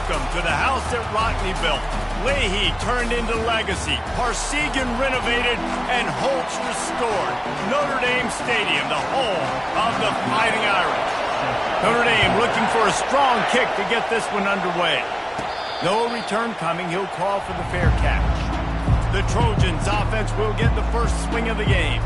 welcome to the house that Rockne built. Leahy turned into legacy, Parsegan renovated, and Holtz restored. Notre Dame Stadium, the home of the Fighting Irish. Notre Dame looking for a strong kick to get this one underway. No return coming. He'll call for the fair catch. The Trojans' offense will get the first swing of the game.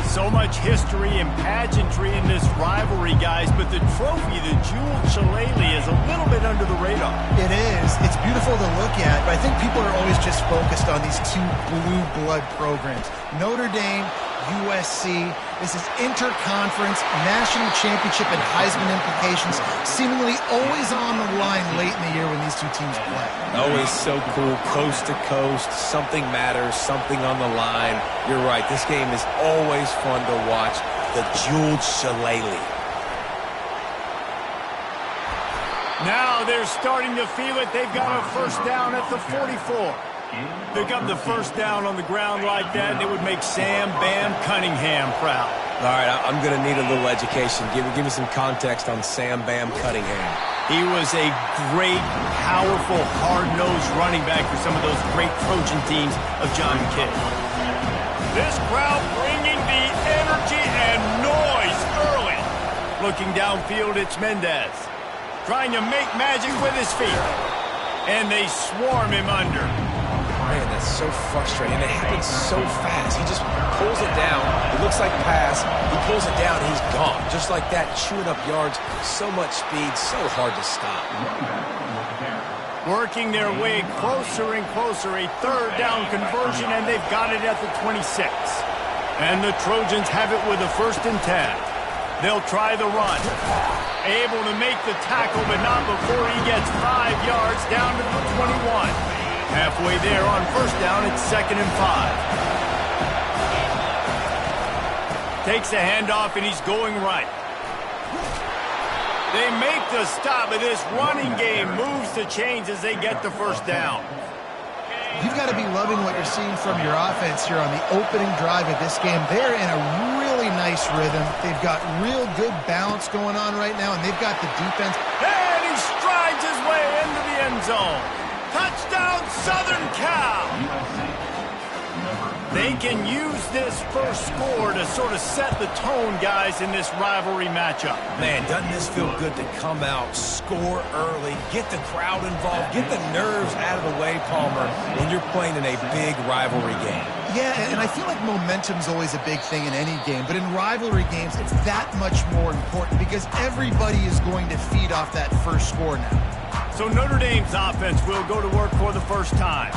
So much history and pageantry in this rivalry, guys, but the trophy, the jeweled shillelagh, is a little bit under the radar. It is. It's beautiful to look at, but I think people are always just focused on these two blue blood programs. Notre Dame, USC. This is interconference, national championship, and Heisman implications seemingly always on the line late in the year when these two teams play. Always so cool, coast to coast. Something matters, something on the line. You're right, this game is always fun to watch. The jeweled shillelagh. Now they're starting to feel it. They've got a first down at the 44. Pick up the first down on the ground like that, and it would make Sam Bam Cunningham proud. All right, I'm going to need a little education. Give me some context on Sam Bam Cunningham. He was a great, powerful, hard-nosed running back for some of those great Trojan teams of John Kidd. This crowd bringing the energy and noise early. Looking downfield, it's Mendez. Trying to make magic with his feet. And they swarm him under. Man, that's so frustrating. It happens so fast. He just pulls it down. It looks like pass. He pulls it down. He's gone. Just like that, chewing up yards. So much speed. So hard to stop. Working their way closer and closer. A third down conversion, and they've got it at the 26. And the Trojans have it with a 1st and 10. They'll try the run. Able to make the tackle, but not before he gets 5 yards down to the 21. Halfway there on first down, it's 2nd and 5. Takes a handoff, and he's going right. They make the stop, but this running game moves the chains as they get the first down. You've got to be loving what you're seeing from your offense here on the opening drive of this game. They're in a really nice rhythm. They've got real good balance going on right now, and they've got the defense. And he strides his way into the end zone. Touchdown, Southern Cal! They can use this first score to sort of set the tone, guys, in this rivalry matchup. Man, doesn't this feel good to come out, score early, get the crowd involved, get the nerves out of the way, Palmer, when you're playing in a big rivalry game. Yeah, and I feel like momentum's always a big thing in any game, but in rivalry games, it's that much more important because everybody is going to feed off that first score now. So Notre Dame's offense will go to work for the first time.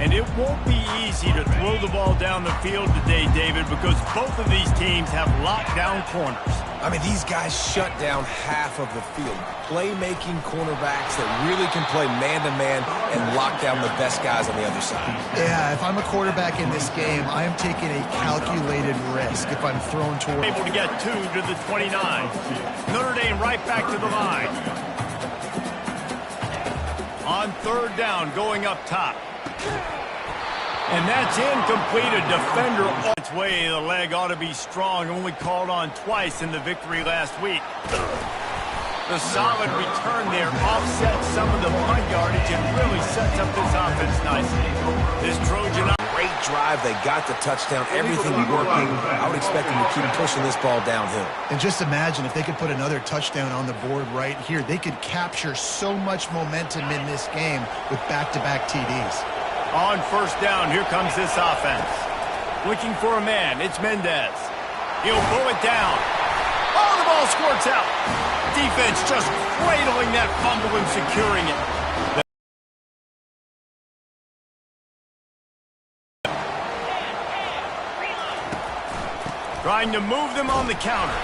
And it won't be easy to throw the ball down the field today, David, because both of these teams have lockdown corners. I mean, these guys shut down half of the field. Playmaking cornerbacks that really can play man-to-man and lock down the best guys on the other side. Yeah, if I'm a quarterback in this game, I am taking a calculated risk if I'm thrown toward... Able to get 2 to the 29. Notre Dame right back to the line. On third down, going up top. And that's incomplete. A defender on its way. The leg ought to be strong. Only called on twice in the victory last week. The solid return there offsets some of the punt yardage and really sets up this offense nicely. This Trojan... Great drive. They got the touchdown. Everything working. I would expect them to keep pushing this ball downhill. And just imagine if they could put another touchdown on the board right here. They could capture so much momentum in this game with back-to-back TDs. On first down, here comes this offense. Looking for a man, it's Mendez. He'll pull it down. Oh, the ball squirts out. Defense just cradling that fumble and securing it. Trying to move them on the counter.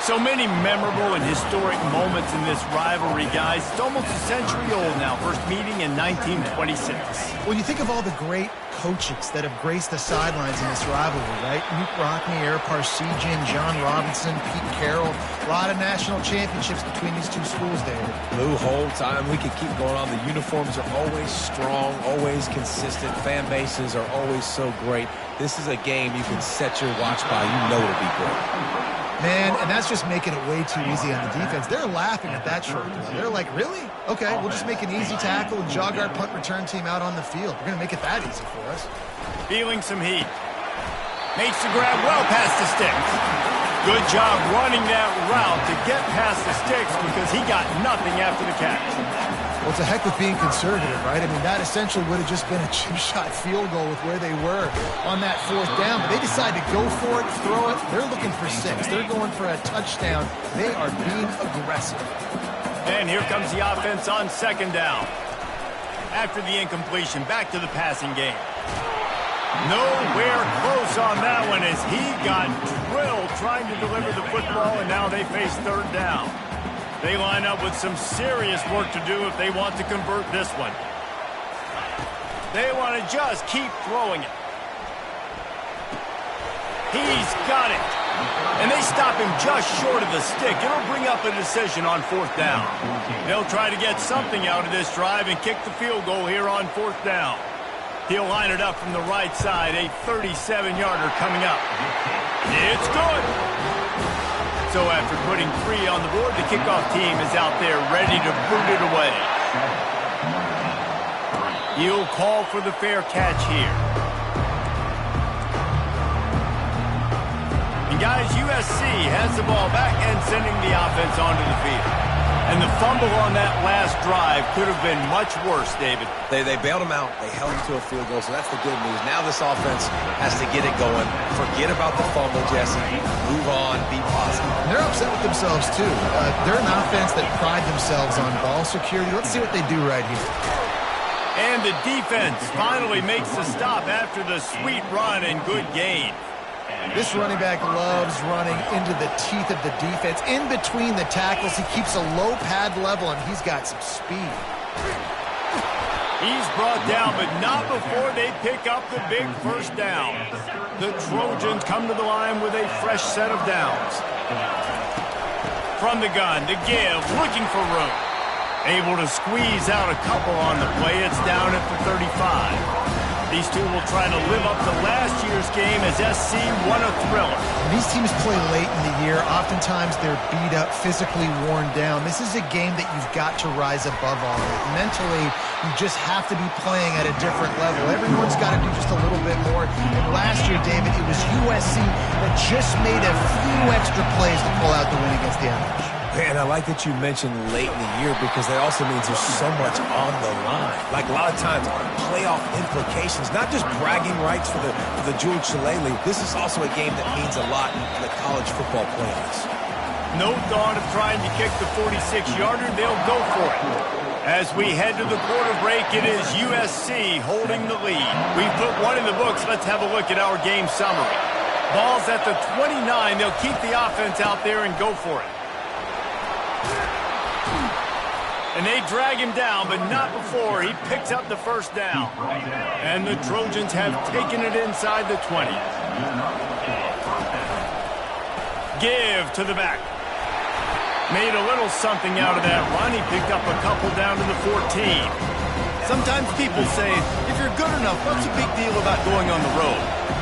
So many memorable and historic moments in this rivalry, guys. It's almost a century old now. First meeting in 1926. When you think of all the great coaches that have graced the sidelines in this rivalry, right? Luke Rockne, Eric Parsegan, John Robinson, Pete Carroll. A lot of national championships between these two schools, David. Lou Holtz, we could keep going on. The uniforms are always strong, always consistent. Fan bases are always so great. This is a game you can set your watch by. You know it'll be great. Man, and that's just making it way too easy on the defense. They're laughing at that short throw. They're like, really? Okay, we'll just make an easy tackle and jog our punt return team out on the field. We're going to make it that easy for us. Feeling some heat. Makes the grab well past the sticks. Good job running that route to get past the sticks because he got nothing after the catch. Well, it's a heck of being conservative, right? I mean, that essentially would have just been a two-shot field goal with where they were on that fourth down. But they decided to go for it, throw it. They're looking for 6. They're going for a touchdown. They are being aggressive. And here comes the offense on second down. After the incompletion, back to the passing game. Nowhere close on that one as he got drilled trying to deliver the football, and now they face third down. They line up with some serious work to do if they want to convert this one. They want to just keep throwing it. He's got it. And they stop him just short of the stick. It'll bring up a decision on fourth down. They'll try to get something out of this drive and kick the field goal here on fourth down. He'll line it up from the right side. A 37-yarder coming up. It's good. So after putting 3 on the board, the kickoff team is out there ready to boot it away. He'll call for the fair catch here. And guys, USC has the ball back and sending the offense onto the field. And the fumble on that last drive could have been much worse, David. They bailed him out. They held him to a field goal, so that's the good news. Now this offense has to get it going. Forget about the fumble, Jesse. Move on. Be positive. They're upset with themselves, too. They're an offense that pride themselves on ball security. Let's see what they do right here. And the defense finally makes the stop after the sweet run and good gain. This running back loves running into the teeth of the defense. In between the tackles, he keeps a low pad level, and he's got some speed. He's brought down, but not before they pick up the big first down. The Trojans come to the line with a fresh set of downs. From the gun, the give, looking for room. Able to squeeze out a couple on the play. It's down at the 35. These two will try to live up to last year's game as SC won a thriller. When these teams play late in the year, oftentimes they're beat up, physically worn down. This is a game that you've got to rise above all. Mentally, you just have to be playing at a different level. Everyone's got to do just a little bit more. And last year, David, it was USC that just made a few extra plays to pull out the win against the Avalanche. Man, I like that you mentioned late in the year because that also means there's so much on the line. Like a lot of times, playoff implications, not just bragging rights for the George Shillelagh. This is also a game that means a lot in the college football playoffs. No thought of trying to kick the 46-yarder. They'll go for it. As we head to the quarter break, it is USC holding the lead. We've put one in the books. Let's have a look at our game summary. Ball's at the 29. They'll keep the offense out there and go for it. And they drag him down, but not before he picks up the first down. And the Trojans have taken it inside the 20. Give to the back. Made a little something out of that run. He picked up a couple down to the 14. Sometimes people say, if you're good enough, what's the big deal about going on the road?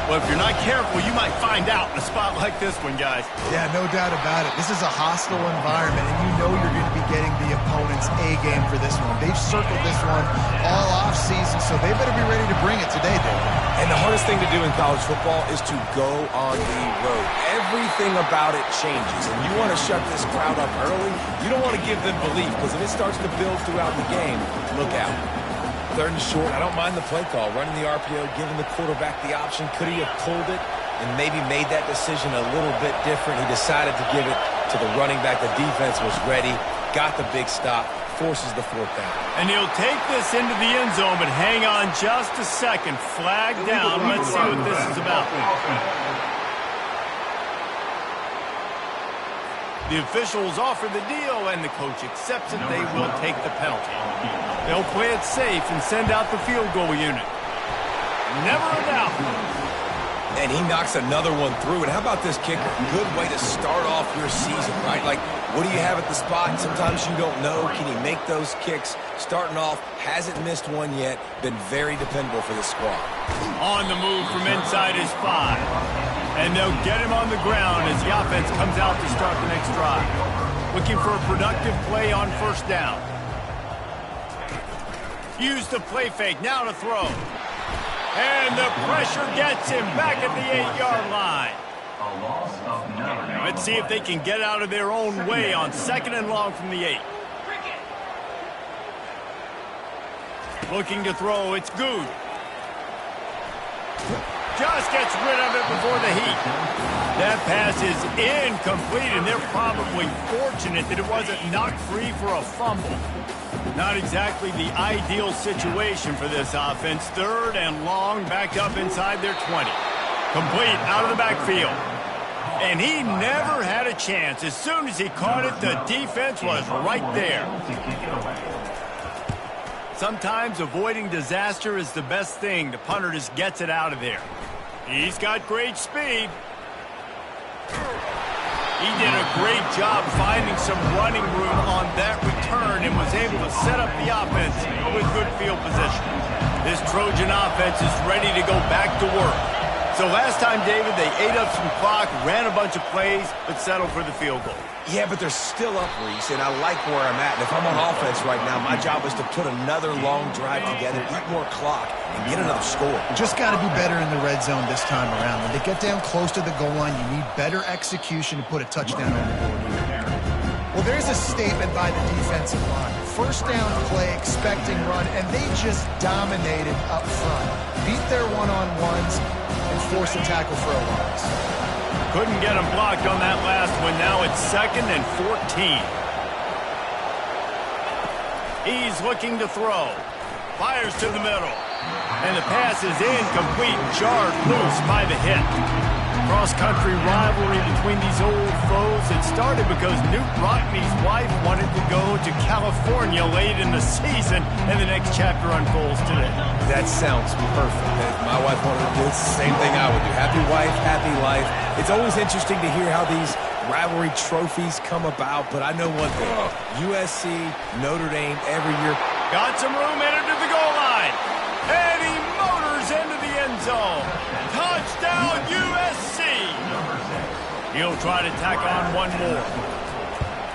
Well, if you're not careful, you might find out in a spot like this one, guys. Yeah, no doubt about it. This is a hostile environment, and you know you're going to be getting the opponent's A game for this one. They've circled this one all offseason, so they better be ready to bring it today, David. And the hardest thing to do in college football is to go on the road. Everything about it changes, and you want to shut this crowd up early. You don't want to give them belief, because if it starts to build throughout the game, look out. Third and short, I don't mind the play call. Running the RPO, giving the quarterback the option. Could he have pulled it and maybe made that decision a little bit different? He decided to give it to the running back. The defense was ready, got the big stop, forces the fourth down. And he'll take this into the end zone, but hang on just a second. Flag down. Let's see what this is about. The officials offer the deal, and the coach accepts it. They will take the penalty. They'll play it safe and send out the field goal unit. Never a doubt. And he knocks another one through. And how about this kicker? Good way to start off your season, right? Like, what do you have at the spot? Sometimes you don't know. Can he make those kicks? Starting off, hasn't missed one yet. Been very dependable for this squad. On the move from inside his 5. And they'll get him on the ground as the offense comes out to start the next drive. Looking for a productive play on first down. Use the play fake, now to throw. And the pressure gets him back at the 8-yard line. Let's see if they can get out of their own way on 2nd and long from the 8. Looking to throw, it's good. Just gets rid of it before the heat. That pass is incomplete, and they're probably fortunate that it wasn't knocked free for a fumble. Not exactly the ideal situation for this offense. 3rd and long, backed up inside their 20. Complete out of the backfield. And he never had a chance. As soon as he caught it, the defense was right there. Sometimes avoiding disaster is the best thing. The punter just gets it out of there. He's got great speed. He did a great job finding some running room on that return and was able to set up the offense with good field position. This Trojan offense is ready to go back to work. So last time, David, they ate up some clock, ran a bunch of plays, but settled for the field goal. Yeah, but they're still up, Reese, and I like where I'm at. And if I'm on offense right now, my job is to put another long drive together, eat more clock, and get another score. Just got to be better in the red zone this time around. When they get down close to the goal line, you need better execution to put a touchdown on the board here. Well, there's a statement by the defensive line. First down play, expecting run, and they just dominated up front. Beat their one-on-ones and force a tackle for a loss. Couldn't get him blocked on that last one. Now it's 2nd and 14. He's looking to throw. Fires to the middle. And the pass is incomplete, jarred loose by the hit. Cross-country rivalry between these old foes. It started because Newt Rockney's wife wanted to go to California late in the season, and the next chapter unfolds today. That sounds perfect. If my wife wanted to do the same thing I would do. Happy wife, happy life. It's always interesting to hear how these rivalry trophies come about, but I know one thing. USC, Notre Dame, every year. Got some room, entered to the goal line. And he motors into the end zone. Touchdown, USC! He'll try to tack on one more.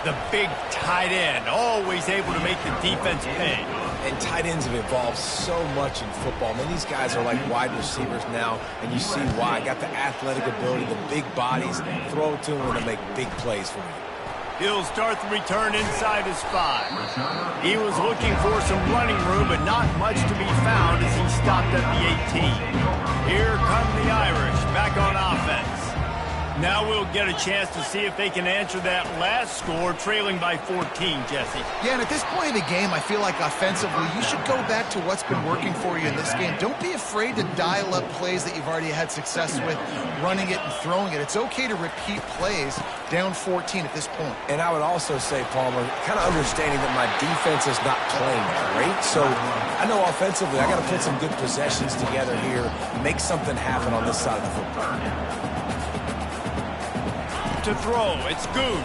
The big tight end, always able to make the defense pay. And tight ends have evolved so much in football. Man, these guys are like wide receivers now, and you see why. Got the athletic ability, the big bodies, throw it to them, and they make big plays for you. He'll start the return inside his 5. He was looking for some running room, but not much to be found as he stopped at the 18. Here come the Irish, back on offense. Now we'll get a chance to see if they can answer that last score, trailing by 14, Jesse. Yeah, and at this point in the game, I feel like offensively, you should go back to what's been working for you in this game. Don't be afraid to dial up plays that you've already had success with, running it and throwing it. It's okay to repeat plays down 14 at this point. And I would also say, Palmer, kind of understanding that my defense is not playing great, so I know offensively I got to put some good possessions together here, make something happen on this side of the football. To throw, it's good.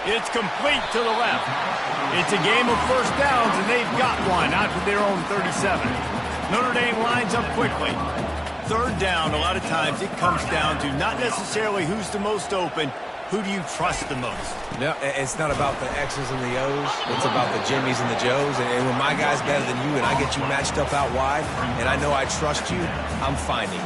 It's complete to the left. It's a game of first downs, and they've got one out to their own 37. Notre Dame lines up quickly. 3rd down, a lot of times it comes down to not necessarily who's the most open, who do you trust the most? No, it's not about the X's and the O's. It's about the Jimmys and the Joes. And when my guy's better than you and I get you matched up out wide, and I know I trust you, I'm finding you.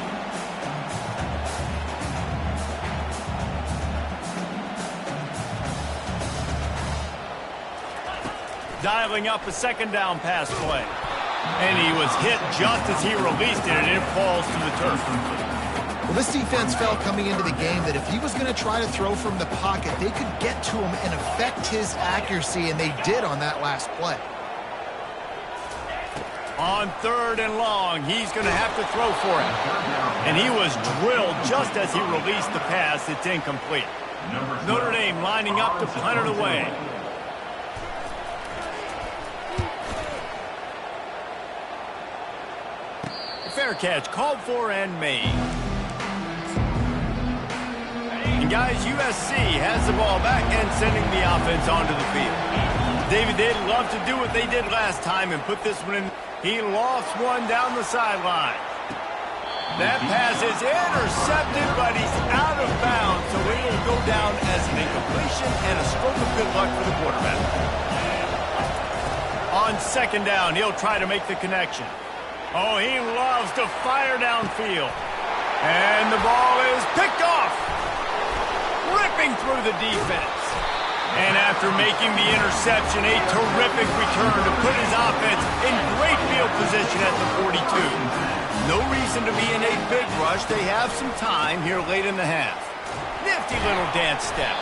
Dialing up a 2nd down pass play. And he was hit just as he released it, and it falls to the turf. Well, this defense felt coming into the game that if he was going to try to throw from the pocket, they could get to him and affect his accuracy, and they did on that last play. On 3rd and long, he's going to have to throw for it. And he was drilled just as he released the pass. It's incomplete. Notre Dame lining up to punt it away. Fair catch, called for and made. And guys, USC has the ball back and sending the offense onto the field. David, they'd love to do what they did last time and put this one in. He lost one down the sideline. That pass is intercepted, but he's out of bounds, so it will go down as an incompletion and a stroke of good luck for the quarterback. On second down, he'll try to make the connection. Oh, he loves to fire downfield. And the ball is picked off, ripping through the defense. And after making the interception, a terrific return to put his offense in great field position at the 42. No reason to be in a big rush. They have some time here late in the half. Nifty little dance step.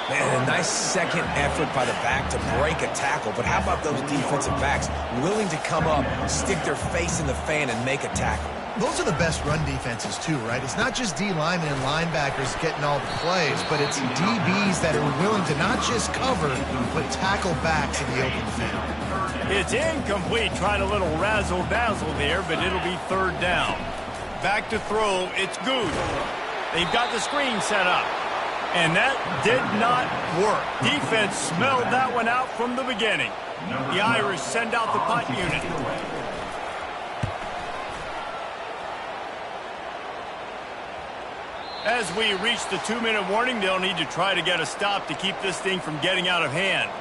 Man, a nice second effort by the back to break a tackle. But how about those defensive backs willing to come up, stick their face in the fan, and make a tackle? Those are the best run defenses, too, right? It's not just D linemen and linebackers getting all the plays, but it's DBs that are willing to not just cover, but tackle backs in the open field. It's incomplete, trying a little razzle-dazzle there, but it'll be third down. Back to throw, it's good. They've got the screen set up, and that did not work. Defense smelled that one out from the beginning. The Irish send out the punt unit. As we reach the 2-minute warning, they'll need to try to get a stop to keep this thing from getting out of hand.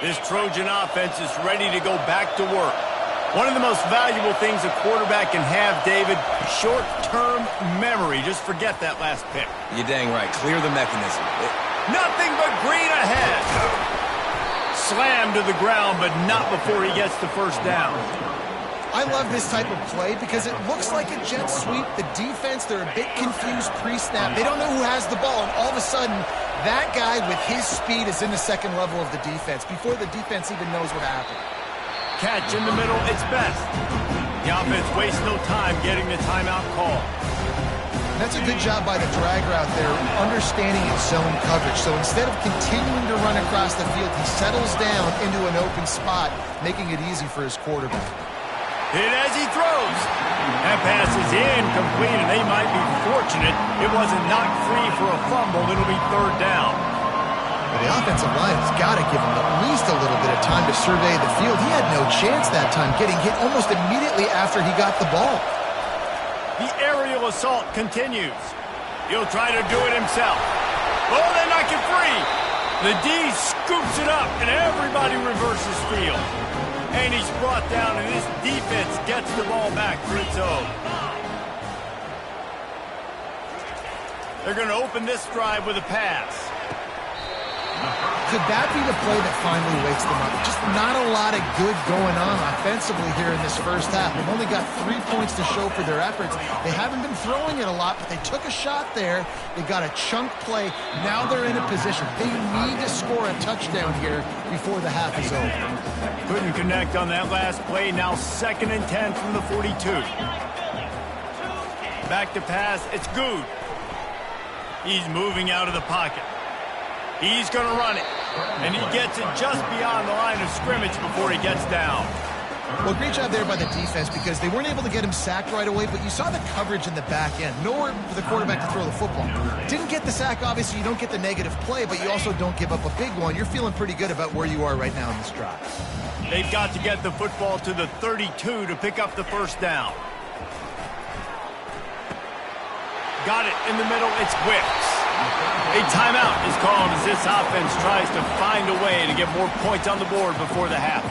This Trojan offense is ready to go back to work. One of the most valuable things a quarterback can have, David, short-term memory. Just forget that last pick. You're dang right. Clear the mechanism. Nothing but green ahead. Slammed to the ground, but not before he gets the first down. I love this type of play because it looks like a jet sweep. The defense, they're a bit confused pre-snap. They don't know who has the ball, and all of a sudden, that guy with his speed is in the second level of the defense before the defense even knows what happened. Catch in the middle, it's best. The offense wastes no time getting the timeout call. That's a good job by the drag route there, understanding his zone coverage. So instead of continuing to run across the field, he settles down into an open spot, making it easy for his quarterback. Hit as he throws. That pass is incomplete, and they might be fortunate it wasn't knocked free for a fumble. It'll be third down. But the offensive line has got to give him at least a little bit of time to survey the field. He had no chance that time, getting hit almost immediately after he got the ball. The aerial assault continues. He'll try to do it himself. Oh, they knock it free. The D scoops it up, and everybody reverses field. And he's brought down, and his defense gets the ball back for its own. They're going to open this drive with a pass. Could that be the play that finally wakes them up? Just not a lot of good going on offensively here in this first half. They've only got 3 points to show for their efforts. They haven't been throwing it a lot, but they took a shot there. They got a chunk play. Now they're in a position. They need to score a touchdown here before the half is over. Couldn't connect on that last play. Now 2nd and 10 from the 42. Back to pass. It's good. He's moving out of the pocket. He's going to run it. And he gets it just beyond the line of scrimmage before he gets down. Well, great job there by the defense because they weren't able to get him sacked right away, but you saw the coverage in the back end. Nowhere for the quarterback to throw the football. Didn't get the sack, obviously. You don't get the negative play, but you also don't give up a big one. You're feeling pretty good about where you are right now in this drive. They've got to get the football to the 32 to pick up the first down. Got it in the middle. It's whipped. A timeout is called as this offense tries to find a way to get more points on the board before the half.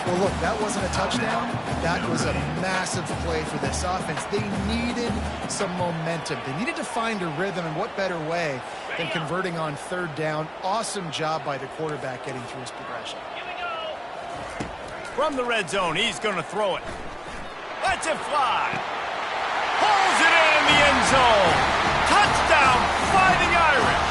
Well, look, that wasn't a touchdown. That was a massive play for this offense. They needed some momentum. They needed to find a rhythm, and what better way than converting on third down. Awesome job by the quarterback getting through his progression. From the red zone, he's going to throw it. Lets it fly. Pulls it in the end zone. Touchdown, Fighting Irish.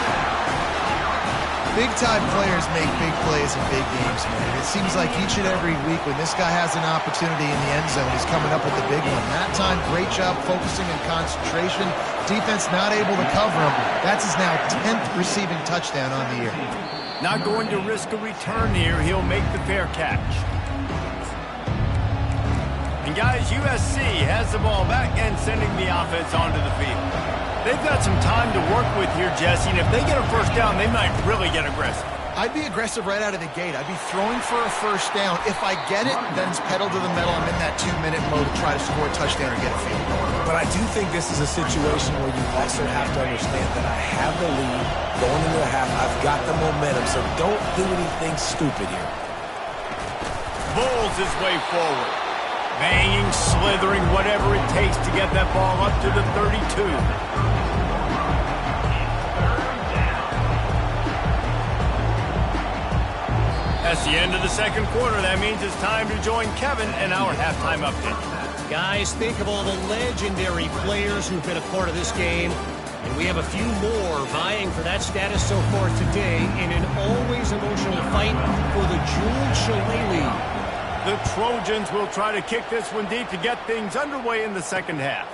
Big-time players make big plays in big games, man. It seems like each and every week when this guy has an opportunity in the end zone, he's coming up with a big one. That time, great job focusing and concentration. Defense not able to cover him. That's his now 10th receiving touchdown on the year. Not going to risk a return here. He'll make the fair catch. And guys, USC has the ball back and sending the offense onto the field. They've got some time to work with here, Jesse, and if they get a first down, they might really get aggressive. I'd be aggressive right out of the gate. I'd be throwing for a first down. If I get it, then it's pedal to the metal. I'm in that 2-minute mode to try to score a touchdown or get a field goal. But I do think this is a situation where you also have to understand that I have the lead going into the half. I've got the momentum, so don't do anything stupid here. Bowls his way forward. Banging, slithering, whatever it takes to get that ball up to the 32. That's the end of the second quarter. That means it's time to join Kevin in our halftime update. Guys, think of all the legendary players who've been a part of this game. And we have a few more vying for that status so far today in an always emotional fight for the Jewel Shillelagh. The Trojans will try to kick this one deep to get things underway in the second half.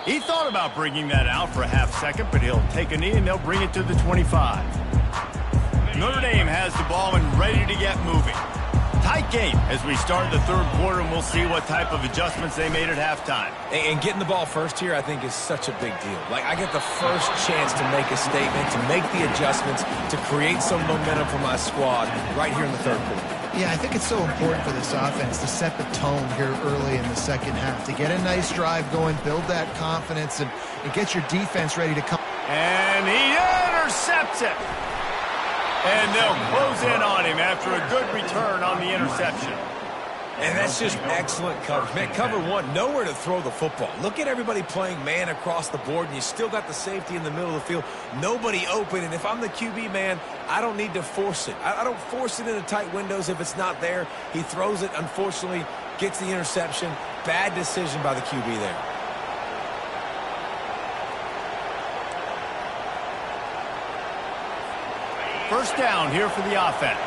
He thought about bringing that out for a half second, but he'll take a knee and they'll bring it to the 25. Notre Dame has the ball and ready to get moving. Tight game as we start the third quarter, and we'll see what type of adjustments they made at halftime. And getting the ball first here, I think, is such a big deal. Like, I get the first chance to make a statement, to make the adjustments, to create some momentum for my squad right here in the third quarter. Yeah, I think it's so important for this offense to set the tone here early in the second half, to get a nice drive going, build that confidence, and get your defense ready to come. And he intercepts it. And they'll close in on him after a good return on the interception. And that's just excellent coverage. Man, cover one, nowhere to throw the football. Look at everybody playing man across the board, and you still got the safety in the middle of the field. Nobody open, and if I'm the QB, man, I don't need to force it. I don't force it into tight windows if it's not there. He throws it, unfortunately, gets the interception. Bad decision by the QB there. First down here for the offense.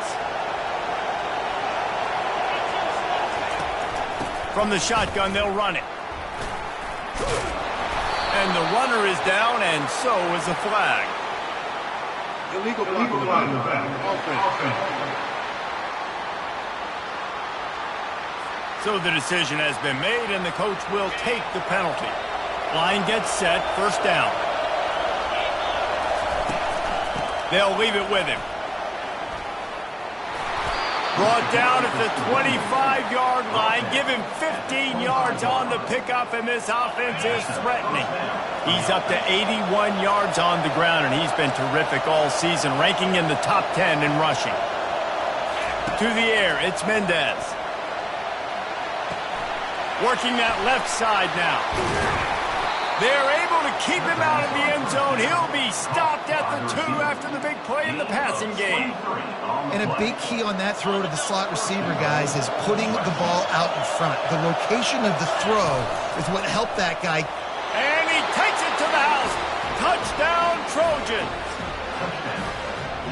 From the shotgun, they'll run it. And the runner is down, and so is the flag. Illegal block in the back. Offense. So the decision has been made, and the coach will take the penalty. Line gets set, first down. They'll leave it with him. Brought down at the 25-yard line. Give him 15 yards on the pickup, and this offense is threatening. He's up to 81 yards on the ground, and he's been terrific all season, ranking in the top 10 in rushing. To the air, it's Mendez. Working that left side now. They're able to keep him out of the end zone. He'll be stopped at the 2 after the big play in the passing game. And a big key on that throw to the slot receiver, guys, is putting the ball out in front. The location of the throw is what helped that guy. And he takes it to the house. Touchdown, Trojans.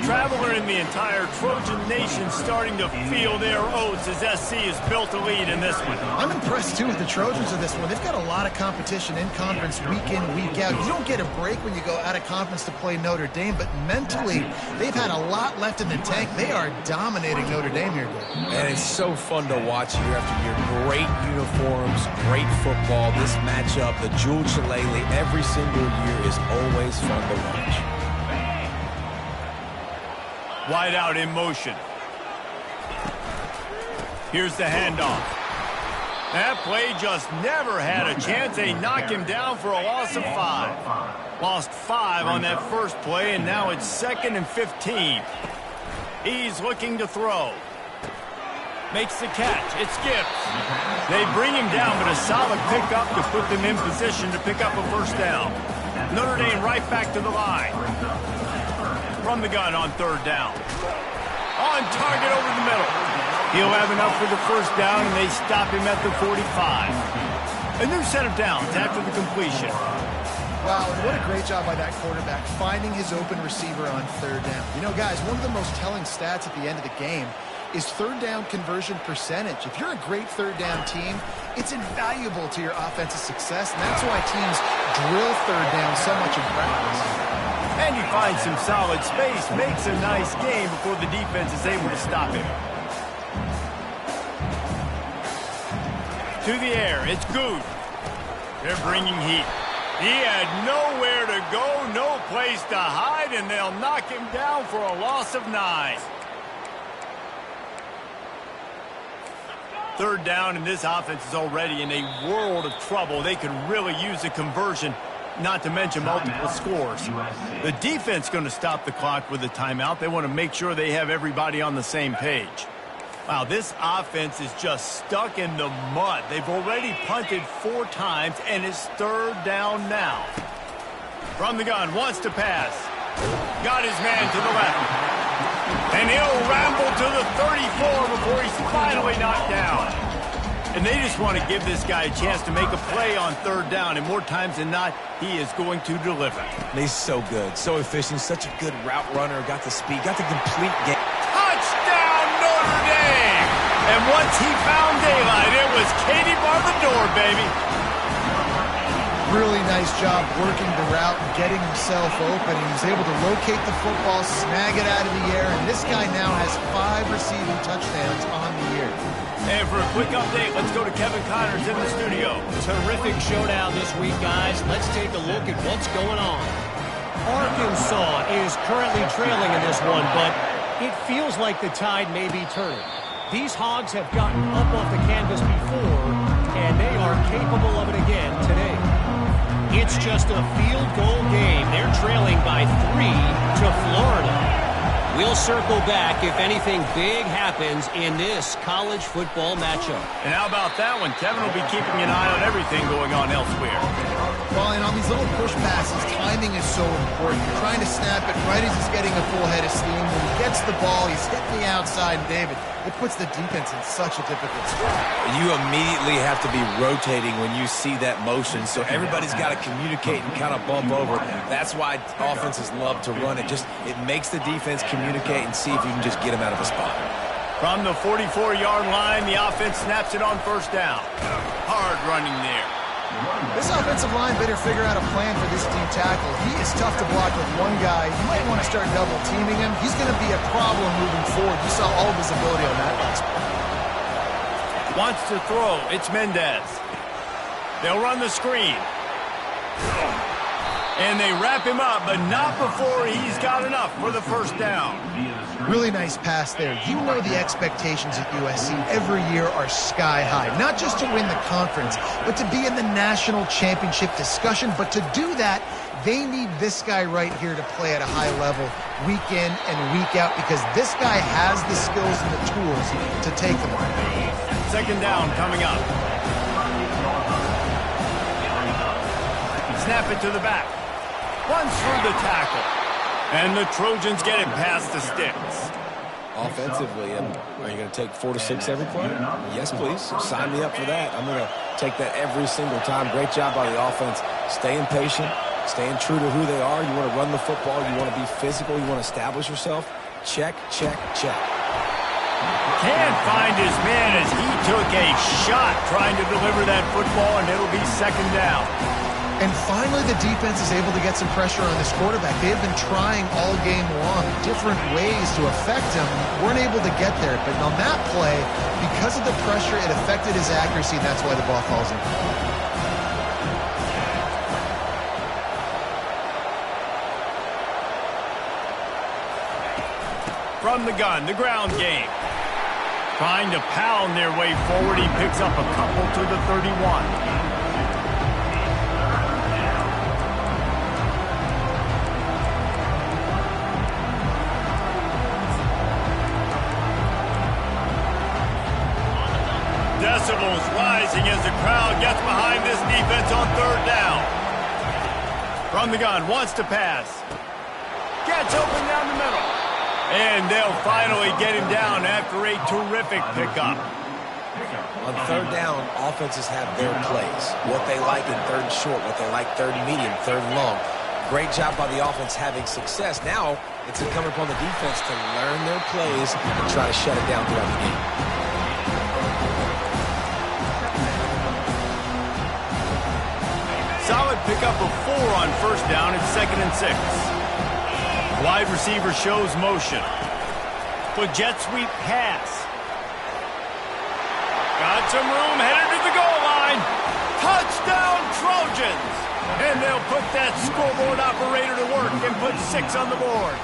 Traveler in the entire Trojan nation starting to feel their oats as SC has built a lead in this one. I'm impressed, too, with the Trojans in this one. They've got a lot of competition in conference week in, week out. You don't get a break when you go out of conference to play Notre Dame, but mentally, they've had a lot left in the tank. They are dominating Notre Dame here, dude. And it's so fun to watch year after year. Great uniforms, great football. This matchup, the Jewel Shillelagh, every single year is always fun to watch. Wide out in motion. Here's the handoff. That play just never had a chance. They knock him down for a loss of 5. Lost 5 on that first play, and now it's 2nd and 15. He's looking to throw. Makes the catch. It's Gibbs. They bring him down, but a solid pickup to put them in position to pick up a first down. Notre Dame right back to the line. From the gun on third down. On target over the middle. He'll have enough for the first down, and they stop him at the 45. A new set of downs after the completion. Wow, and what a great job by that quarterback, finding his open receiver on third down. You know, guys, one of the most telling stats at the end of the game is third down conversion percentage. If you're a great third down team, it's invaluable to your offensive success, and that's why teams drill third down so much in practice. And he finds some solid space, makes a nice game before the defense is able to stop him. To the air, it's Good. They're bringing heat. He had nowhere to go, no place to hide, and they'll knock him down for a loss of 9. Third down, and this offense is already in a world of trouble. They could really use a conversion, not to mention multiple scores. The defense going to stop the clock with a timeout. They want to make sure they have everybody on the same page. Wow, this offense is just stuck in the mud. They've already punted 4 times, and it's third down now. From the gun, wants to pass. Got his man to the left. And he'll ramble to the 34 before he's finally knocked down. And they just want to give this guy a chance to make a play on third down. And more times than not, he is going to deliver. And he's so good, so efficient, such a good route runner. Got the speed, got the complete game. Touchdown, Notre Dame! And once he found daylight, it was Katie bar the door, baby. Really nice job working the route and getting himself open. He was able to locate the football, snag it out of the air, and this guy now has 5 receiving touchdowns on the year. And for a quick update, let's go to Kevin Connors in the studio. Terrific showdown this week, guys. Let's take a look at what's going on. Arkansas is currently trailing in this one, but it feels like the tide may be turning. These Hogs have gotten up off the canvas before, and they are capable of it again today. It's just a field goal game. They're trailing by 3 to Florida. We'll circle back if anything big happens in this college football matchup. And how about that one? Kevin will be keeping an eye on everything going on elsewhere. Well, and on these little push passes, timing is so important. You're trying to snap it right as he's getting a full head of steam. When he gets the ball, he's hitting the outside, and David, it puts the defense in such a difficult spot. You immediately have to be rotating when you see that motion, so everybody's got to communicate and kind of bump over. That's why offenses love to run it. It makes the defense communicate and see if you can just get them out of a spot. From the 44-yard line, the offense snaps it on first down. Hard running there. This offensive line better figure out a plan for this deep tackle. He is tough to block with one guy. You might want to start double teaming him. He's going to be a problem moving forward. You saw all of his ability on that last play. Wants to throw. It's Mendez. They'll run the screen. And they wrap him up, but not before he's got enough for the first down. Really nice pass there. You know the expectations at USC every year are sky high. Not just to win the conference, but to be in the national championship discussion. But to do that, they need this guy right here to play at a high level week in and week out, because this guy has the skills and the tools to take them on. Second down coming up. Snap it to the back. Runs through the tackle. And the Trojans get it past the sticks. Offensively, are you going to take 4 to 6 every play? Yes, please. Sign me up for that. I'm going to take that every single time. Great job by the offense. Staying patient, staying true to who they are. You want to run the football. You want to be physical. You want to establish yourself. Check, check, check. Can't find his man as he took a shot trying to deliver that football, and it'll be second down. And finally, the defense is able to get some pressure on this quarterback. They've been trying all game long different ways to affect him. Weren't able to get there. But on that play, because of the pressure, it affected his accuracy, and that's why the ball falls in. From the gun, the ground game. Trying to pound their way forward. He picks up a couple to the 31. Decibels rising as the crowd gets behind this defense on third down. From the gun, wants to pass. Gets open down the middle. And they'll finally get him down after a terrific pickup. On third down, offenses have their plays. What they like in third and short, what they like third and medium, third and long. Great job by the offense having success. Now, it's incumbent upon the defense to learn their plays and try to shut it down throughout the game. Solid pickup of 4 on first down. It's 2nd and 6. Wide receiver shows motion. The jet sweep pass. Got some room, headed to the goal line. Touchdown Trojans! And they'll put that scoreboard operator to work and put 6 on the board.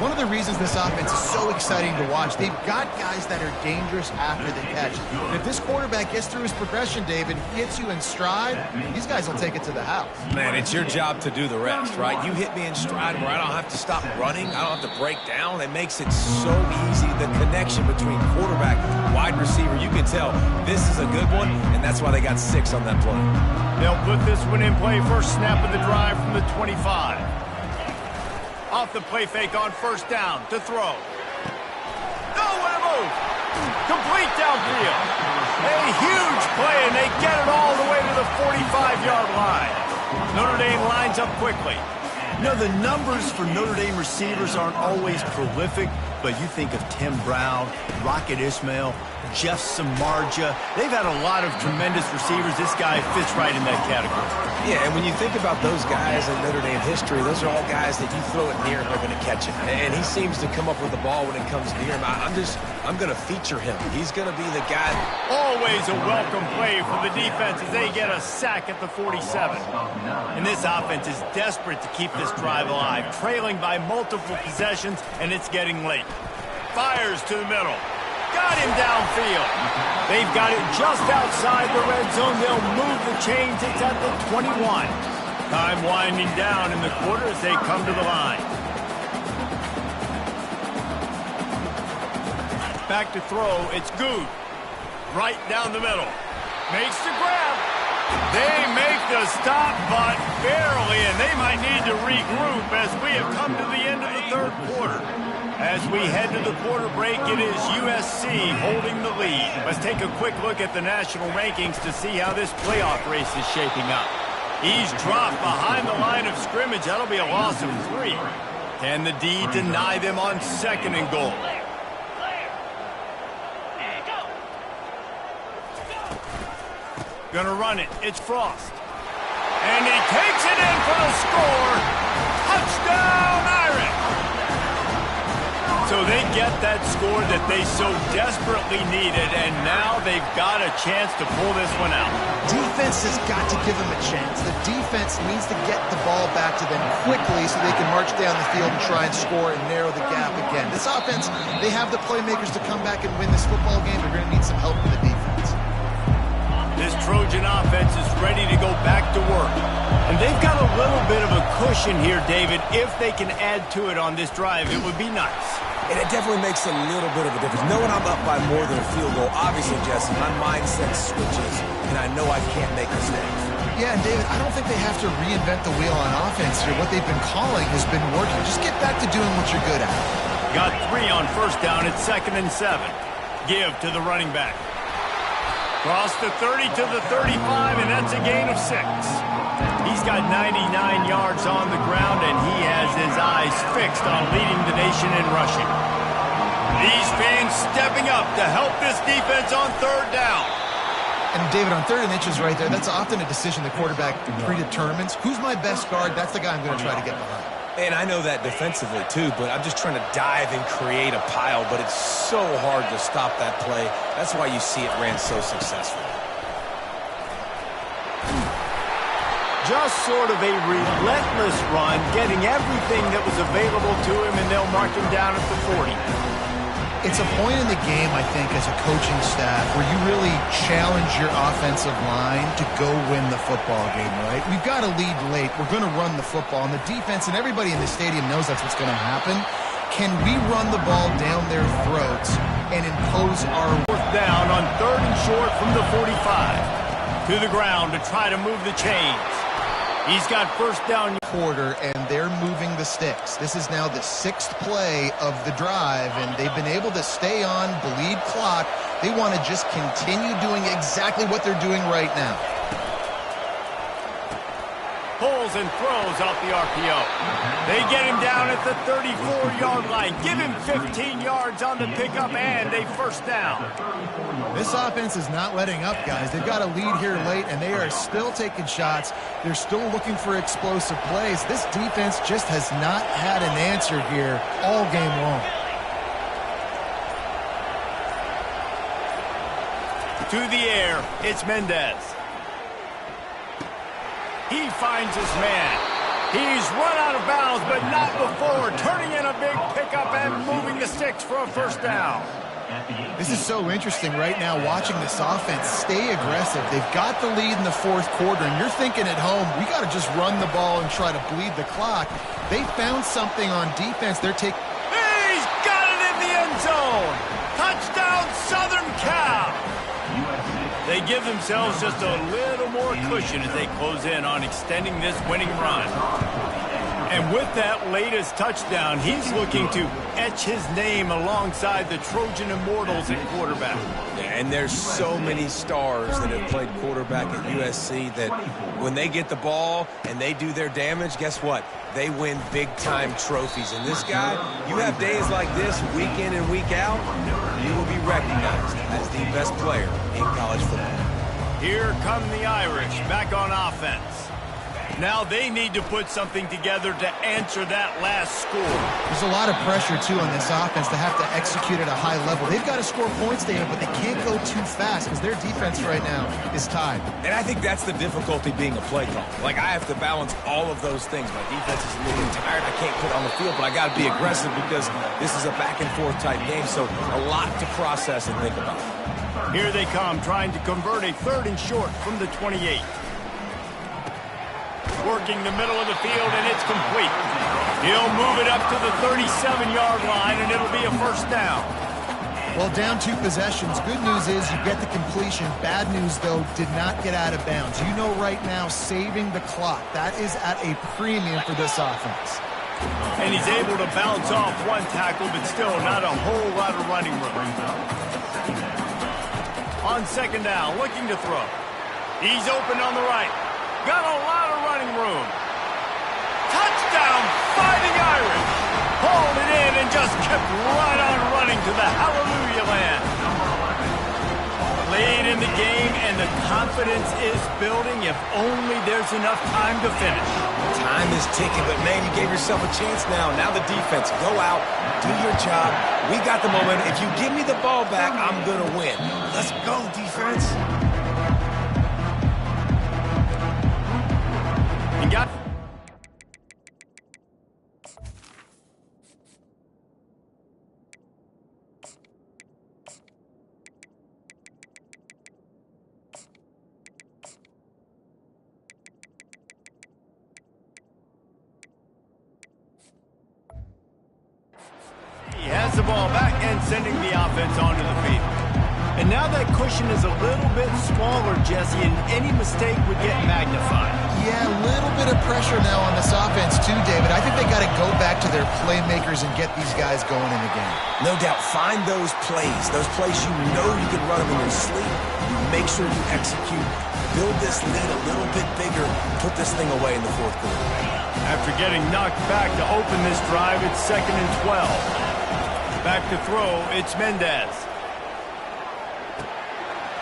One of the reasons this offense is so exciting to watch, they've got guys that are dangerous after the catch. And if this quarterback gets through his progression, David, hits you in stride, these guys will take it to the house. Man, it's your job to do the rest, right? You hit me in stride where I don't have to stop running. I don't have to break down. It makes it so easy. The connection between quarterback, wide receiver, you can tell this is a good one, and that's why they got 6 on that play. They'll put this one in play. First snap of the drive from the 25. Off the play fake on first down to throw. No, what a move. Complete downfield. A huge play, and they get it all the way to the 45-yard line. Notre Dame lines up quickly. You know, the numbers for Notre Dame receivers aren't always prolific, but you think of Tim Brown, Rocket Ismail, Jeff Samardzija. They've had a lot of tremendous receivers. This guy fits right in that category. Yeah, and when you think about those guys in Notre Dame history, those are all guys that you throw it near and they're going to catch it. And he seems to come up with the ball when it comes near him. I'm going to feature him. He's going to be the guy. Always a welcome play for the defense as they get a sack at the 47. And this offense is desperate to keep this drive alive, trailing by multiple possessions, and it's getting late. Fires to the middle. Got him downfield. They've got it just outside the red zone. They'll move the chains. It's at the 21. Time winding down in the quarter as they come to the line. Back to throw. It's Good. Right down the middle. Makes the grab. They make the stop, but barely, and they might need to regroup as we have come to the end of the third quarter. As we head to the quarter break, it is USC holding the lead. Let's take a quick look at the national rankings to see how this playoff race is shaping up. He's dropped behind the line of scrimmage. That'll be a loss of 3. Can the D deny them on 2nd and goal? Gonna run it. It's Frost. And he takes it in for the score. Touchdown, Irish! So they get that score that they so desperately needed, and now they've got a chance to pull this one out. Defense has got to give them a chance. The defense needs to get the ball back to them quickly so they can march down the field and try and score and narrow the gap again. This offense, they have the playmakers to come back and win this football game. They're going to need some help from the defense. This Trojan offense is ready to go back to work. And they've got a little bit of a cushion here, David. If they can add to it on this drive, it would be nice. And it definitely makes a little bit of a difference. Knowing I'm up by more than a field goal, obviously, Jesse, my mindset switches, and I know I can't make mistakes. Yeah, and David, I don't think they have to reinvent the wheel on offense here. What they've been calling has been working. Just get back to doing what you're good at. Got 3 on first down. It's 2nd and 7. Give to the running back. Cross the 30 to the 35, and that's a gain of 6. He's got 99 yards on the ground, and he has his eyes fixed on leading the nation in rushing. These fans stepping up to help this defense on 3rd down. And David, on 3rd and inches right there, that's often a decision the quarterback predetermines. Who's my best guard? That's the guy I'm going to try to get behind. And I know that defensively, too, but I'm just trying to dive and create a pile, but it's so hard to stop that play. That's why you see it ran so successfully. Just sort of a relentless run, getting everything that was available to him, and they'll mark him down at the 40. It's a point in the game, I think, as a coaching staff, where you really challenge your offensive line to go win the football game, right? We've got to lead late. We're going to run the football, and the defense and everybody in the stadium knows that's what's going to happen. Can we run the ball down their throats and impose our 4th down on 3rd and short from the 45? To the ground to try to move the chains. He's got first down. Quarter, and they're moving the sticks. This is now the 6th play of the drive, and they've been able to stay on, bleed clock. They want to just continue doing exactly what they're doing right now. Pulls and throws off the RPO. They get him down at the 34-yard line. Give him 15 yards on the pickup, and a first down. This offense is not letting up, guys. They've got a lead here late, and they are still taking shots. They're still looking for explosive plays. This defense just has not had an answer here all game long. To the air, it's Mendez. He finds his man. He's run out of bounds, but not before turning in a big pickup and moving the sticks for a first down. This is so interesting right now, watching this offense stay aggressive. They've got the lead in the fourth quarter, and you're thinking at home, we got to just run the ball and try to bleed the clock. They found something on defense. They're taking... He's got it in the end zone! Touchdown, Southern Cal! They give themselves just a little more cushion as they close in on extending this winning run. And with that latest touchdown, he's looking to etch his name alongside the Trojan Immortals at quarterback. Yeah, and there's so many stars that have played quarterback at USC that when they get the ball and they do their damage, guess what? They win big-time trophies. And this guy, you have days like this week in and week out, you will be recognized as the best player in college football. Here come the Irish back on offense. Now they need to put something together to answer that last score. There's a lot of pressure, too, on this offense to have to execute at a high level. They've got to score points, David, but they can't go too fast because their defense right now is tied. And I think that's the difficulty being a play caller. Like, I have to balance all of those things. My defense is a little tired. I can't put on the field, but I got to be aggressive because this is a back-and-forth type game, so a lot to process and think about. Here they come, trying to convert a 3rd and short from the 28. Working the middle of the field, and it's complete. He'll move it up to the 37-yard line, and it'll be a first down. Well, down 2 possessions. Good news is you get the completion. Bad news, though, did not get out of bounds. You know right now, saving the clock, that is at a premium for this offense. And he's able to bounce off one tackle, but still not a whole lot of running room. On second down, looking to throw. He's open on the right. Got a lot of running room. Touchdown, Fighting Irish. Hauled it in and just kept right on running to the hallelujah land. Late in the game, and the confidence is building if only there's enough time to finish. Time is ticking, but, man, you gave yourself a chance now. Now the defense, go out, do your job. We got the momentum. If you give me the ball back, I'm going to win. Let's go, defense. Got he has the ball back and sending the offense onto the field. And now that cushion is a little bit smaller, Jesse, and any mistake would get magnified. Yeah, a little bit of pressure now on this offense too, David. I think they got to go back to their playmakers and get these guys going in the game. No doubt. Find those plays you know you can run them in your sleep. You make sure you execute. Build this lead a little bit bigger. Put this thing away in the fourth quarter. After getting knocked back to open this drive, it's 2nd and 12. Back to throw, it's Mendez.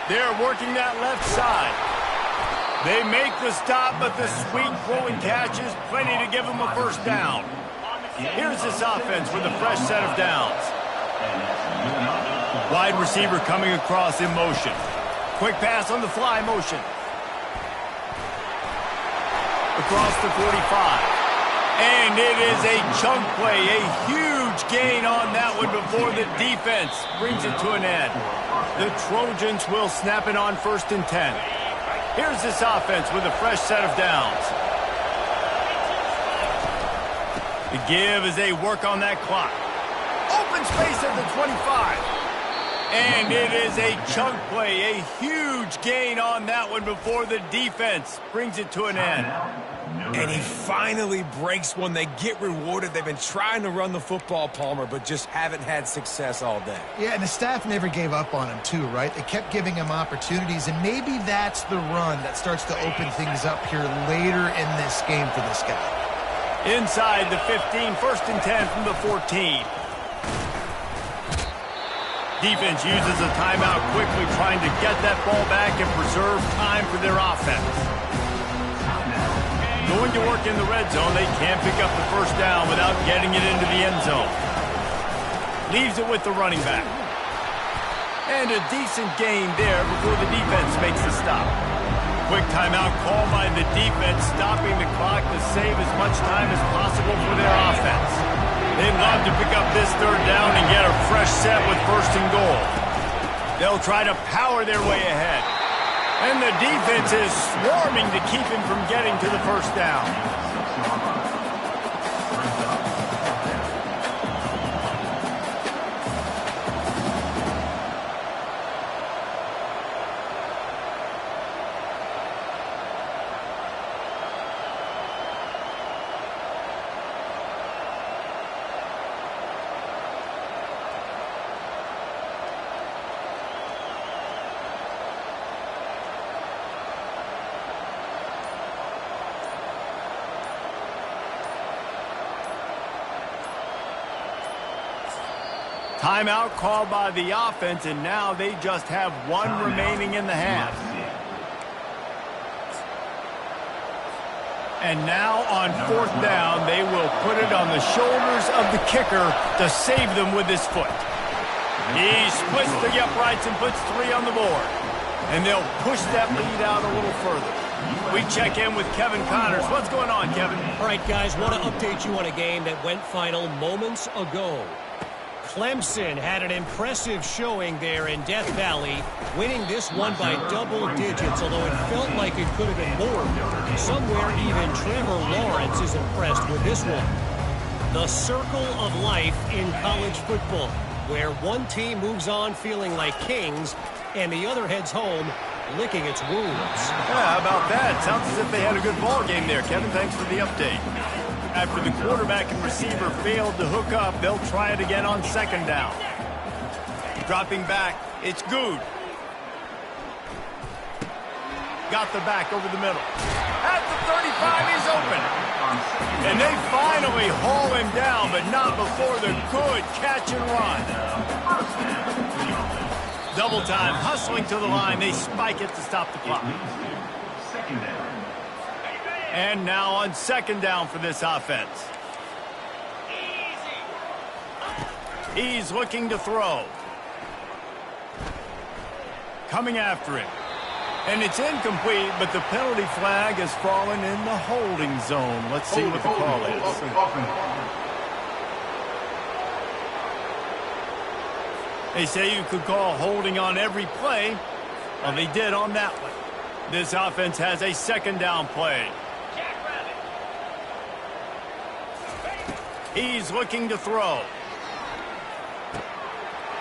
They're working that left side. They make the stop, but the sweet throwing catch is plenty to give them a first down. Here's this offense with a fresh set of downs. Wide receiver coming across in motion. Quick pass on the fly motion. Across the 45. And it is a chunk play, a huge gain on that one before the defense brings it to an end. The Trojans will snap it on 1st and 10. Here's this offense with a fresh set of downs. The give as they work on that clock. Open space at the 25. And it is a chunk play, a huge gain on that one before the defense brings it to an end. And he finally breaks one. They get rewarded. They've been trying to run the football, Palmer, but just haven't had success all day. Yeah, and the staff never gave up on him, too, right? They kept giving him opportunities, and maybe that's the run that starts to open things up here later in this game for this guy. Inside the 15, 1st and 10 from the 14. Defense uses a timeout quickly, trying to get that ball back and preserve time for their offense. Going to work in the red zone, they can't pick up the first down without getting it into the end zone. Leaves it with the running back. And a decent gain there before the defense makes the stop. Quick timeout call by the defense, stopping the clock to save as much time as possible for their offense. They'd love to pick up this third down and get a fresh set with first and goal. They'll try to power their way ahead. And the defense is swarming to keep him from getting to the first down. Timeout called by the offense, and now they just have one remaining in the half. And now on fourth down, they will put it on the shoulders of the kicker to save them with his foot. He splits the uprights and puts 3 on the board. And they'll push that lead out a little further. We check in with Kevin Connors. What's going on, Kevin? All right, guys, want to update you on a game that went final moments ago. Clemson had an impressive showing there in Death Valley, winning this one by double digits, although it felt like it could have been more. Somewhere even Trevor Lawrence is impressed with this one. The circle of life in college football, where one team moves on feeling like kings and the other heads home licking its wounds. Yeah, how about that? Sounds as if they had a good ball game there. Kevin, thanks for the update. After the quarterback and receiver failed to hook up, they'll try it again on second down. Dropping back, it's Good. Got the back over the middle. At the 35, he's open. And they finally haul him down, but not before the good catch and run. Double time, hustling to the line. They spike it to stop the clock. Second down. And now on second down for this offense. He's looking to throw. Coming after him. And it's incomplete, but the penalty flag has fallen in the holding zone. Let's see what the call is. They say you could call holding on every play. Well, they did on that one. This offense has a second down play. He's looking to throw.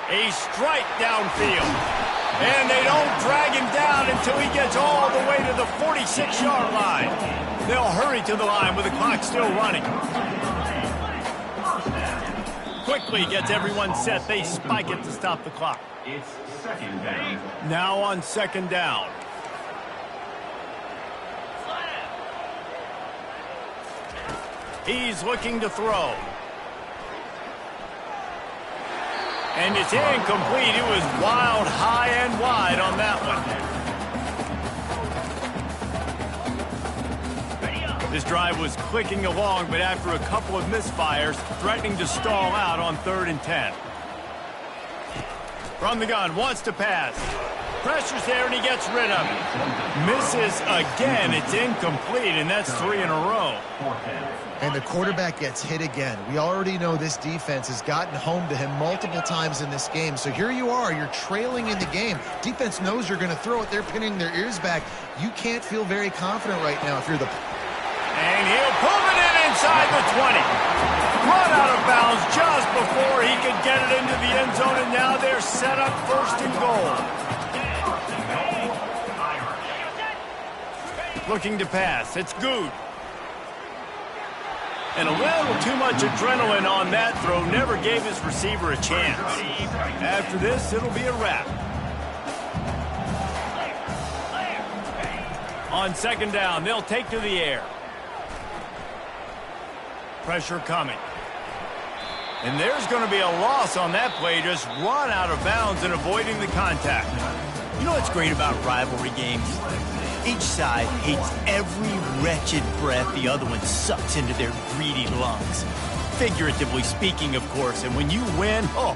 A strike downfield. And they don't drag him down until he gets all the way to the 46-yard line. They'll hurry to the line with the clock still running. Quickly gets everyone set. They spike it to stop the clock. It's second down. Now on second down. He's looking to throw. And it's incomplete. It was wild, high and wide on that one. This drive was clicking along, but after a couple of misfires, threatening to stall out on 3rd and 10. From the gun, wants to pass. Pressure's there, and he gets rid of it. Misses again. It's incomplete, and that's 3 in a row. And the quarterback gets hit again. We already know this defense has gotten home to him multiple times in this game. So here you are, you're trailing in the game. Defense knows you're going to throw it. They're pinning their ears back. You can't feel very confident right now if you're the... And he'll pull it in inside the 20. Run out of bounds just before he could get it into the end zone, and now they're set up first and goal. Looking to pass. It's Good. And a little too much adrenaline on that throw. Never gave his receiver a chance. After this, it'll be a wrap. On second down, they'll take to the air. Pressure coming. And there's going to be a loss on that play. Just run out of bounds and avoiding the contact. You know what's great about rivalry games? Each side hates every wretched breath the other one sucks into their greedy lungs. Figuratively speaking, of course, and when you win, oh,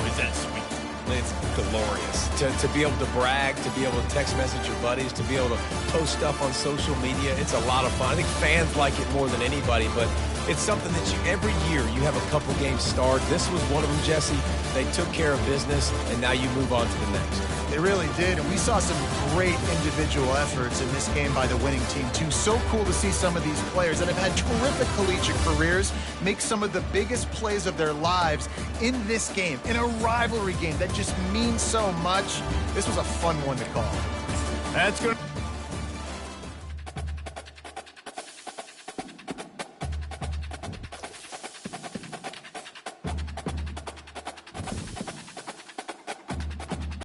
is that sweet. It's glorious to be able to brag, to be able to text message your buddies, to be able to post stuff on social media. It's a lot of fun. I think fans like it more than anybody, but it's something that every year you have a couple games starred. This was one of them, Jesse. They took care of business, and now you move on to the next. They really did, and we saw some great individual efforts in this game by the winning team, too. So cool to see some of these players that have had terrific collegiate careers make some of the biggest plays of their lives in this game, in a rivalry game that just means so much. This was a fun one to call. That's good.